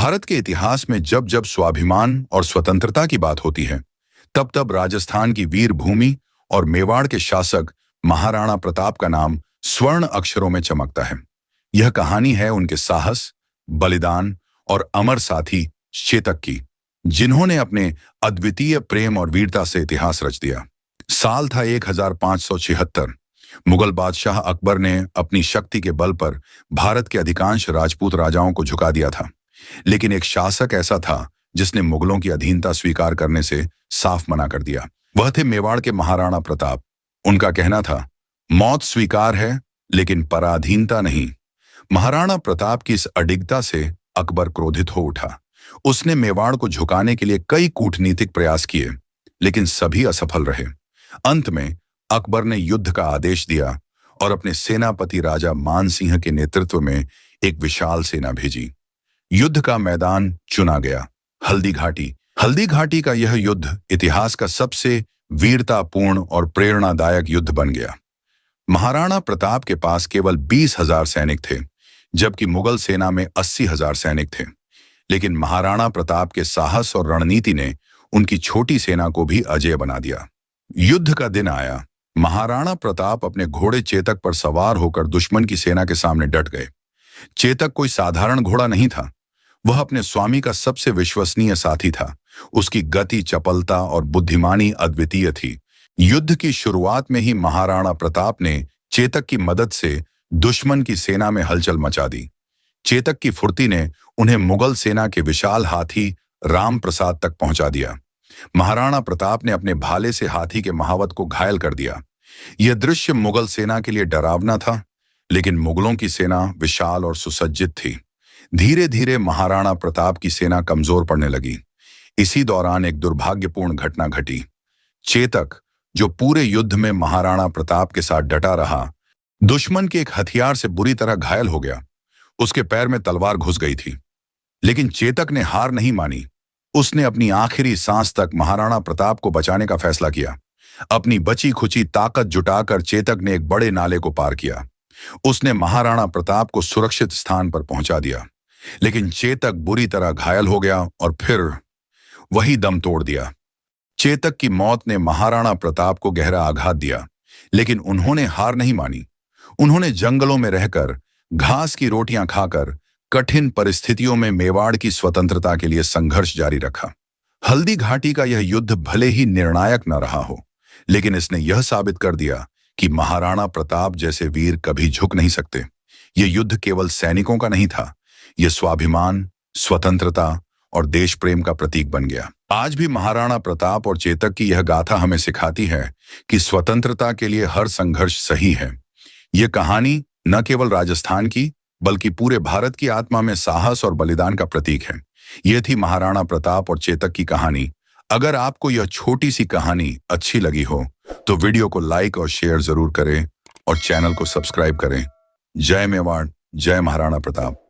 भारत के इतिहास में जब जब स्वाभिमान और स्वतंत्रता की बात होती है, तब तब राजस्थान की वीर भूमि और मेवाड़ के शासक महाराणा प्रताप का नाम स्वर्ण अक्षरों में चमकता है। यह कहानी है उनके साहस, बलिदान और अमर साथी चेतक की, जिन्होंने अपने अद्वितीय प्रेम और वीरता से इतिहास रच दिया। साल था 1576। मुगल बादशाह अकबर ने अपनी शक्ति के बल पर भारत के अधिकांश राजपूत राजाओं को झुका दिया था। लेकिन एक शासक ऐसा था जिसने मुगलों की अधीनता स्वीकार करने से साफ मना कर दिया। वह थे मेवाड़ के महाराणा प्रताप। उनका कहना था, मौत स्वीकार है लेकिन पराधीनता नहीं। महाराणा प्रताप की इस अडिगता से अकबर क्रोधित हो उठा। उसने मेवाड़ को झुकाने के लिए कई कूटनीतिक प्रयास किए, लेकिन सभी असफल रहे। अंत में अकबर ने युद्ध का आदेश दिया और अपने सेनापति राजा मान सिंह के नेतृत्व में एक विशाल सेना भेजी। युद्ध का मैदान चुना गया, हल्दी घाटी। हल्दी घाटी का यह युद्ध इतिहास का सबसे वीरतापूर्ण और प्रेरणादायक युद्ध बन गया। महाराणा प्रताप के पास केवल 20,000 सैनिक थे, जबकि मुगल सेना में 80,000 सैनिक थे। लेकिन महाराणा प्रताप के साहस और रणनीति ने उनकी छोटी सेना को भी अजेय बना दिया। युद्ध का दिन आया। महाराणा प्रताप अपने घोड़े चेतक पर सवार होकर दुश्मन की सेना के सामने डट गए। चेतक कोई साधारण घोड़ा नहीं था, वह अपने स्वामी का सबसे विश्वसनीय साथी था। उसकी गति, चपलता और बुद्धिमानी अद्वितीय थी। युद्ध की शुरुआत में ही महाराणा प्रताप ने चेतक की मदद से दुश्मन की सेना में हलचल मचा दी। चेतक की फुर्ती ने उन्हें मुगल सेना के विशाल हाथी राम प्रसाद तक पहुंचा दिया। महाराणा प्रताप ने अपने भाले से हाथी के महावत को घायल कर दिया। यह दृश्य मुगल सेना के लिए डरावना था, लेकिन मुगलों की सेना विशाल और सुसज्जित थी। धीरे धीरे महाराणा प्रताप की सेना कमजोर पड़ने लगी। इसी दौरान एक दुर्भाग्यपूर्ण घटना घटी। चेतक, जो पूरे युद्ध में महाराणा प्रताप के साथ डटा रहा, दुश्मन के एक हथियार से बुरी तरह घायल हो गया। उसके पैर में तलवार घुस गई थी, लेकिन चेतक ने हार नहीं मानी। उसने अपनी आखिरी सांस तक महाराणा प्रताप को बचाने का फैसला किया। अपनी बची खुची ताकत जुटाकर चेतक ने एक बड़े नाले को पार किया। उसने महाराणा प्रताप को सुरक्षित स्थान पर पहुंचा दिया, लेकिन चेतक बुरी तरह घायल हो गया और फिर वही दम तोड़ दिया। चेतक की मौत ने महाराणा प्रताप को गहरा आघात दिया, लेकिन उन्होंने हार नहीं मानी। उन्होंने जंगलों में रहकर, घास की रोटियां खाकर, कठिन परिस्थितियों में मेवाड़ की स्वतंत्रता के लिए संघर्ष जारी रखा। हल्दी घाटी का यह युद्ध भले ही निर्णायक न रहा हो, लेकिन इसने यह साबित कर दिया कि महाराणा प्रताप जैसे वीर कभी झुक नहीं सकते। यह युद्ध केवल सैनिकों का नहीं था, यह स्वाभिमान, स्वतंत्रता और देश प्रेम का प्रतीक बन गया। आज भी महाराणा प्रताप और चेतक की यह गाथा हमें सिखाती है कि स्वतंत्रता के लिए हर संघर्ष सही है। यह कहानी न केवल राजस्थान की, बल्कि पूरे भारत की आत्मा में साहस और बलिदान का प्रतीक है। यह थी महाराणा प्रताप और चेतक की कहानी। अगर आपको यह छोटी सी कहानी अच्छी लगी हो, तो वीडियो को लाइक और शेयर जरूर करें और चैनल को सब्सक्राइब करें। जय मेवाड़, जय महाराणा प्रताप।